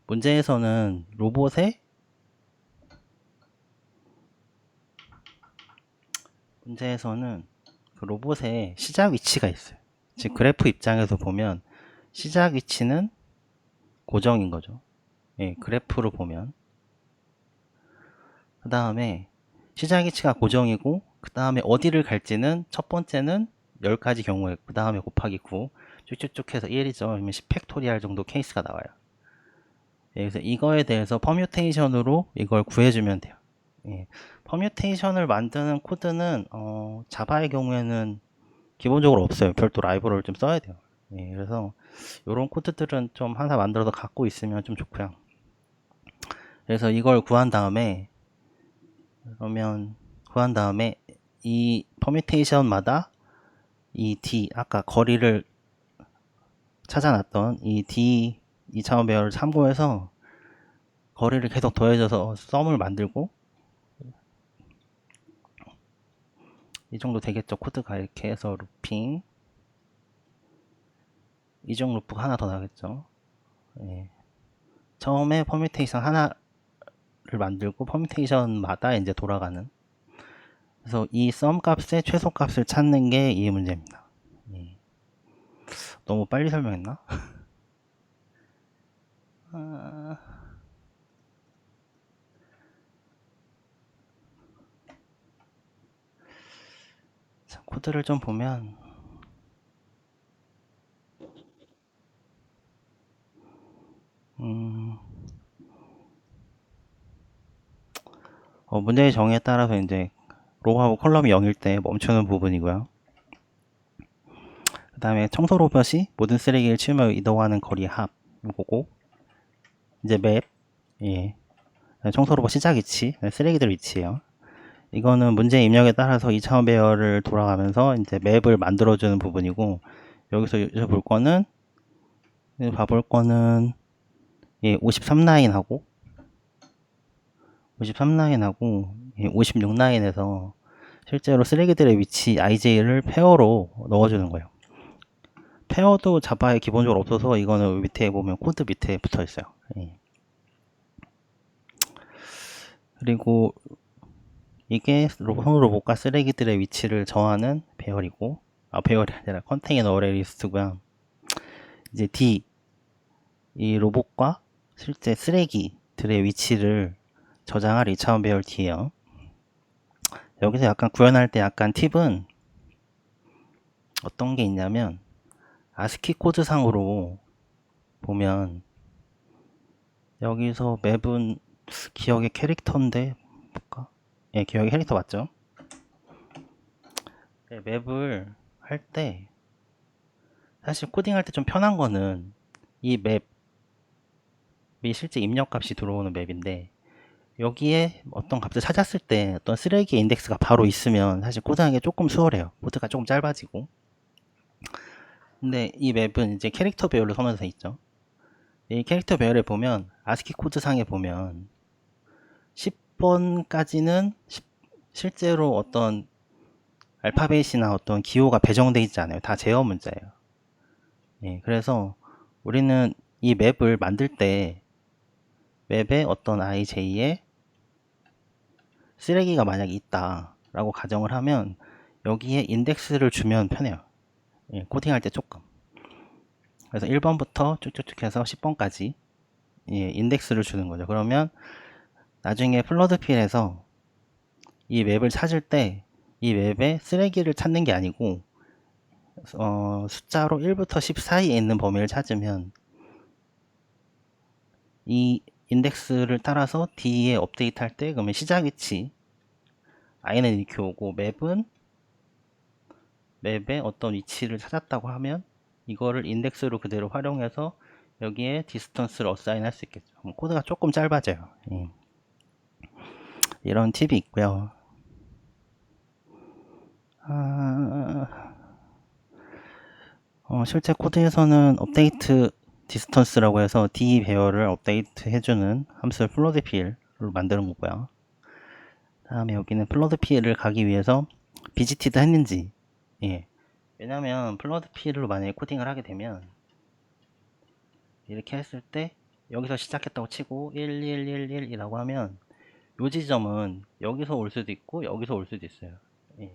문제에서는 그 로봇의 시작 위치가 있어요. 즉 그래프 입장에서 보면 시작 위치는 고정인 거죠. 예, 그래프로 보면 그 다음에 시작 위치가 고정이고 그 다음에 어디를 갈지는 첫 번째는 10가지 경우에 그 다음에 곱하기 9 쭉쭉쭉 해서 1이죠. 그러면 10팩토리얼 정도 케이스가 나와요. 예, 그래서 이거에 대해서 퍼뮤테이션으로 이걸 구해주면 돼요. 예, 퍼뮤테이션을 만드는 코드는 자바의 경우에는 기본적으로 없어요. 별도 라이브러리를 좀 써야 돼요. 예, 그래서 이런 코드들은 좀 하나 만들어서 갖고 있으면 좀 좋고요. 그래서 이걸 구한 다음에 이 퍼뮤테이션마다 이 D 아까 거리를 찾아놨던 이 D 2차원 배열을 참고해서 거리를 계속 더해줘서 썸을 만들고 이 정도 되겠죠. 코드가 이렇게 해서 루핑 이중 루프가 하나 더 나겠죠. 예. 처음에 퍼뮤테이션 하나를 만들고 퍼뮤테이션마다 이제 돌아가는. 그래서 이 썸 값의 최소 값을 찾는 게 이 문제입니다. 예. 너무 빨리 설명했나? 자, 코드를 좀 보면 문제의 정의에 따라서 이제 로우하고 컬럼이 0일 때 멈추는 부분이고요. 그 다음에 청소 로봇이 모든 쓰레기를 치우며 이동하는 거리 합 이거고 이제 맵 예. 청소 로봇 시작 위치 쓰레기들 위치예요. 이거는 문제 입력에 따라서 2차원 배열을 돌아가면서 이제 맵을 만들어주는 부분이고 여기서 볼 거는 봐볼 거는 예, 53라인하고 53라인하고 56라인에서 실제로 쓰레기들의 위치 IJ를 페어로 넣어주는 거예요. 페어도 자바에 기본적으로 없어서 이거는 밑에 보면 코드 밑에 붙어 있어요. 예. 그리고 이게 로봇과 쓰레기들의 위치를 정하는 배열이고 배열이 아니라 컨테이너 어레 리스트고요. 이제 D 이 로봇과 실제 쓰레기들의 위치를 저장할 2차원 배열 D예요. 여기서 약간 구현할 때 약간 팁은 어떤 게 있냐면 아스키 코드 상으로 보면 여기서 맵은 기억의 캐릭터인데 볼까? 예, 기억의 캐릭터 맞죠? 네, 맵을 할 때 사실 코딩할 때 좀 편한 거는 이 맵이 실제 입력값이 들어오는 맵인데 여기에 어떤 값을 찾았을 때 어떤 쓰레기 인덱스가 바로 있으면 사실 코딩하기 조금 수월해요. 코드가 조금 짧아지고. 근데 이 맵은 이제 캐릭터 배열로 서면서 있죠. 이 캐릭터 배열에 보면 아스키 코드 상에 보면 10번까지는 실제로 어떤 알파벳이나 어떤 기호가 배정되어 있지 않아요. 다 제어 문자예요. 예, 그래서 우리는 이 맵을 만들 때 맵에 어떤 IJ에 쓰레기가 만약에 있다 라고 가정을 하면 여기에 인덱스를 주면 편해요. 예, 코딩할 때 조금. 그래서 1번부터 쭉쭉쭉 해서 10번까지 예, 인덱스를 주는 거죠. 그러면 나중에 플러드필에서 이 맵을 찾을 때 이 맵에 쓰레기를 찾는 게 아니고 숫자로 1부터 10 사이에 있는 범위를 찾으면 이 인덱스를 따라서 D에 업데이트 할 때 그러면 시작 위치 I는 이렇게 오고 맵에 어떤 위치를 찾았다고 하면 이거를 인덱스로 그대로 활용해서 여기에 디스턴스를 어사인 할 수 있겠죠. 코드가 조금 짧아져요. 예. 이런 팁이 있고요. 실제 코드에서는 업데이트 디스턴스라고 해서 D 배열을 업데이트 해주는 함수를 플로드필로 만드는 거고요. 다음에 여기는 플로드필을 가기 위해서 비지티드 했는지 예. 왜냐면 플로드필로 만약에 코딩을 하게 되면 이렇게 했을 때 여기서 시작했다고 치고 1111이라고 하면 요 지점은 여기서 올 수도 있고 여기서 올 수도 있어요. 예.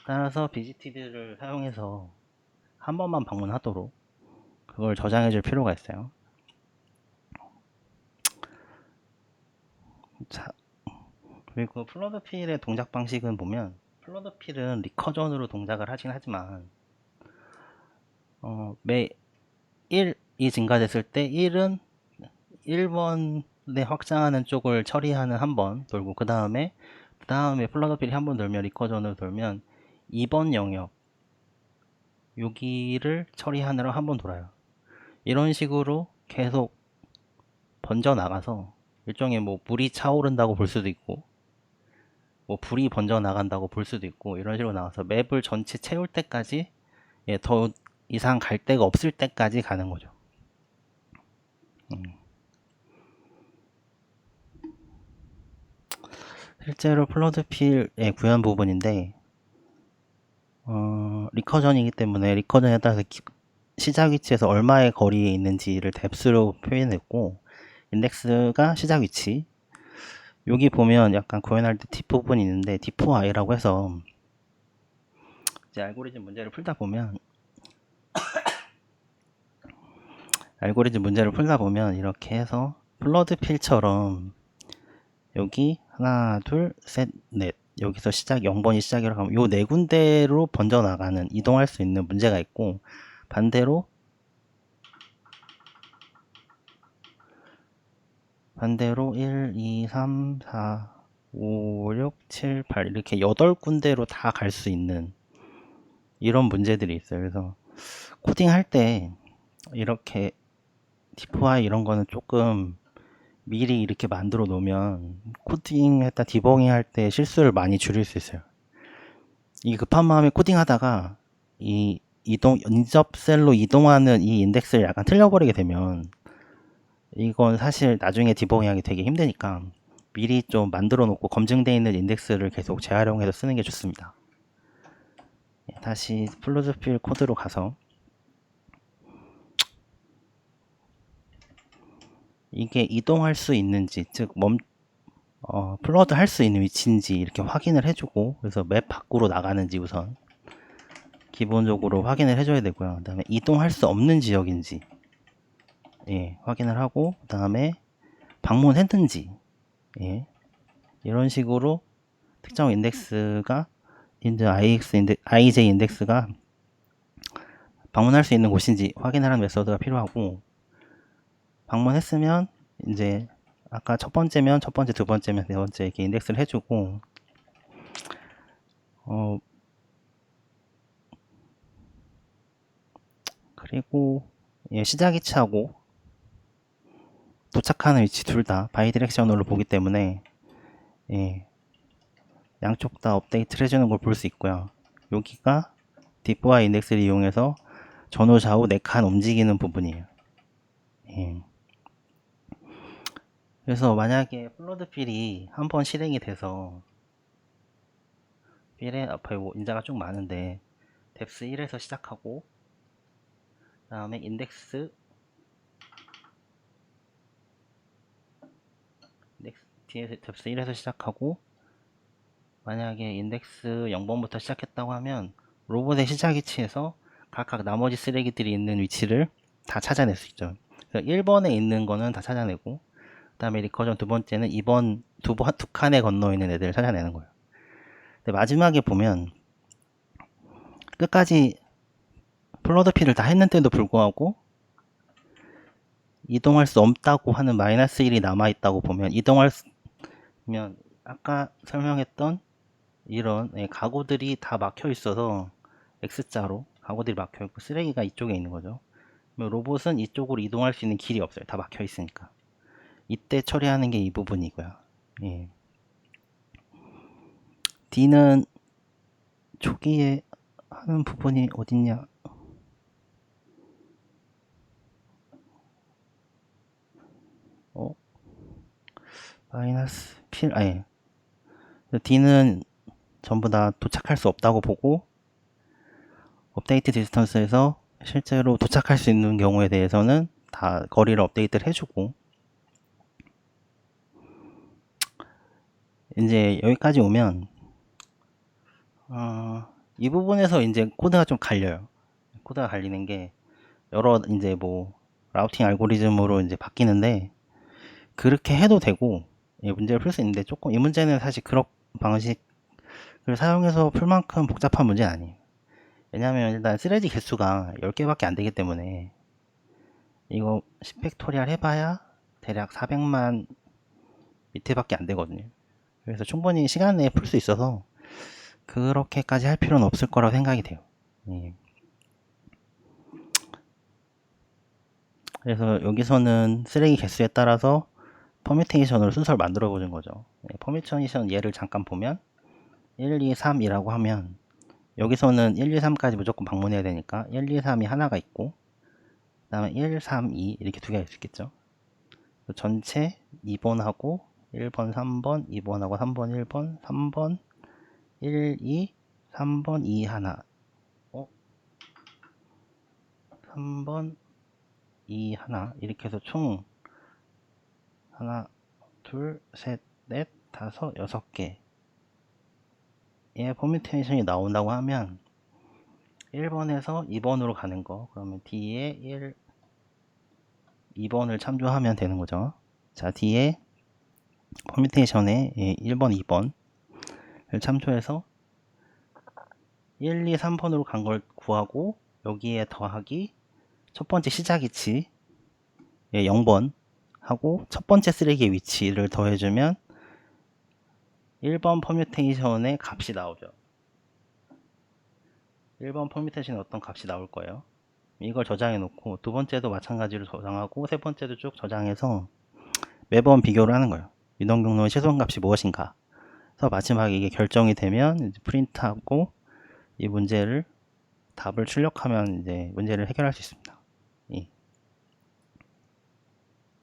따라서 비지티드를 사용해서 한 번만 방문하도록 그걸 저장해 줄 필요가 있어요. 자, 그리고 플러드필의 동작 방식은 보면 플러드필은 리커전으로 동작을 하긴 하지만 매 1이 증가됐을 때 1은 1번에 확장하는 쪽을 처리하는 한 번 돌고 그 다음에 플러드필이 한 번 돌면 리커전으로 돌면 2번 영역 여기를 처리하느라 한 번 돌아요. 이런 식으로 계속 번져 나가서 일종의 뭐 물이 차오른다고 볼 수도 있고 뭐 불이 번져 나간다고 볼 수도 있고 이런 식으로 나와서 맵을 전체 채울 때까지 더 이상 갈 데가 없을 때까지 가는 거죠. 실제로 플러드필의 구현 부분인데 리커전이기 때문에 리커전에 따라서 시작 위치에서 얼마의 거리에 있는지를 뎁스로 표현했고 인덱스가 시작 위치 여기 보면 약간 구현할 때 팁 부분이 있는데 D4I라고 해서 이제 알고리즘 문제를 풀다 보면 이렇게 해서 플러드필처럼 여기 하나 둘 셋 넷 여기서 시작 0번이 시작이라고 하면 요 네 군데로 번져 나가는 이동할 수 있는 문제가 있고 반대로 1, 2, 3, 4, 5, 6, 7, 8 이렇게 8군데로 다 갈 수 있는 이런 문제들이 있어요. 그래서 코딩할 때 이렇게 디프아이 이런 거는 조금 미리 이렇게 만들어 놓으면 코딩했다 디버깅 할 때 실수를 많이 줄일 수 있어요. 이 급한 마음에 코딩하다가 이 인접 셀로 이동하는 이 인덱스를 약간 틀려버리게 되면 이건 사실 나중에 디버깅하기 되게 힘드니까 미리 좀 만들어 놓고 검증되어 있는 인덱스를 계속 재활용해서 쓰는 게 좋습니다. 다시 플러드필 코드로 가서 이게 이동할 수 있는지 즉 플러드 할 수 있는 위치인지 이렇게 확인을 해주고 그래서 맵 밖으로 나가는지 우선 기본적으로 확인을 해줘야 되고요. 그 다음에 이동할 수 없는 지역인지 확인을 하고 그 다음에 방문했는지 이런 식으로 특정 인덱스가 IJ 인덱스가 방문할 수 있는 곳인지 확인하는 메서드가 필요하고 방문했으면 이제 아까 첫 번째면 첫 번째, 두 번째면 네 번째 이렇게 인덱스를 해주고 그리고 시작 위치하고 도착하는 위치 둘 다 바이디렉셔널로 보기 때문에 양쪽 다 업데이트를 해주는 걸 볼 수 있고요. 여기가 디프와 인덱스를 이용해서 전후 좌우 4칸 움직이는 부분이에요. 그래서 만약에 플러드필이 한번 실행이 돼서 필에 앞에 인자가 쭉 많은데 뎁스 1에서 시작하고 그 다음에 인덱스 뒤에서 뎁스 1에서 시작하고 만약에 인덱스 0번부터 시작했다고 하면 로봇의 시작 위치에서 각각 나머지 쓰레기들이 있는 위치를 다 찾아낼 수 있죠. 그래서 1번에 있는 거는 다 찾아내고 그 다음에 리커전 두 번째는 2번 두 칸에 건너 있는 애들을 찾아내는 거예요. 근데 마지막에 보면 끝까지 플러드필을 다 했는데도 불구하고 이동할 수 없다고 하는 -1이 남아있다고 보면 이동하면 아까 설명했던 이런 가구들이 다 막혀 있어서 X자로 가구들이 막혀 있고 쓰레기가 이쪽에 있는 거죠. 로봇은 이쪽으로 이동할 수 있는 길이 없어요. 다 막혀 있으니까. 이때 처리하는 게 이 부분이고요. D는 초기에 하는 부분이 어딨냐? 마이너스 필 D는 전부 다 도착할 수 없다고 보고 업데이트 디스턴스에서 실제로 도착할 수 있는 경우에 대해서는 다 거리를 업데이트를 해주고, 이제 여기까지 오면 이 부분에서 이제 코드가 좀 갈려요. 코드가 갈리는 게 여러 이제 뭐 라우팅 알고리즘으로 이제 바뀌는데, 그렇게 해도 되고 문제를 풀 수 있는데, 조금 이 문제는 사실 그런 방식을 사용해서 풀 만큼 복잡한 문제는 아니에요. 왜냐하면 일단 스레지 개수가 10개밖에 안 되기 때문에 이거 10팩토리얼 해봐야 대략 400만 밑에밖에 안 되거든요. 그래서 충분히 시간 내에 풀 수 있어서 그렇게까지 할 필요는 없을 거라고 생각이 돼요. 예. 그래서 여기서는 쓰레기 개수에 따라서 퍼뮤테이션으로 순서를 만들어 보는 거죠. 퍼뮤테이션 예를 잠깐 보면 1, 2, 3이라고 하면 여기서는 1, 2, 3까지 무조건 방문해야 되니까 1, 2, 3이 하나가 있고, 그 다음에 1, 3, 2 이렇게 두 개가 있겠죠. 전체 2번하고 1번, 3번, 2번하고 3번, 1번, 3번, 1, 2, 3번, 2 하나, 3번, 2 하나, 이렇게 해서 총 하나, 둘, 셋, 넷, 다섯, 6개 의 퍼뮤테이션이 나온다고 하면 1번에서 2번으로 가는 거, 그러면 뒤에 1, 2번을 참조하면 되는 거죠. 자, 뒤에 퍼뮤테이션에 1번, 2번을 참조해서 1, 2, 3번으로 간 걸 구하고, 여기에 더하기 첫 번째 시작위치 0번 하고 첫 번째 쓰레기의 위치를 더해주면 1번 퍼뮤테이션의 값이 나오죠. 1번 퍼뮤테이션에 어떤 값이 나올 거예요. 이걸 저장해 놓고 두 번째도 마찬가지로 저장하고 세 번째도 쭉 저장해서 매번 비교를 하는 거예요. 이동 경로의 최소값이 무엇인가. 그래서 마지막에 이게 결정이 되면 이제 프린트하고 이 문제를 답을 출력하면 이제 문제를 해결할 수 있습니다. 예.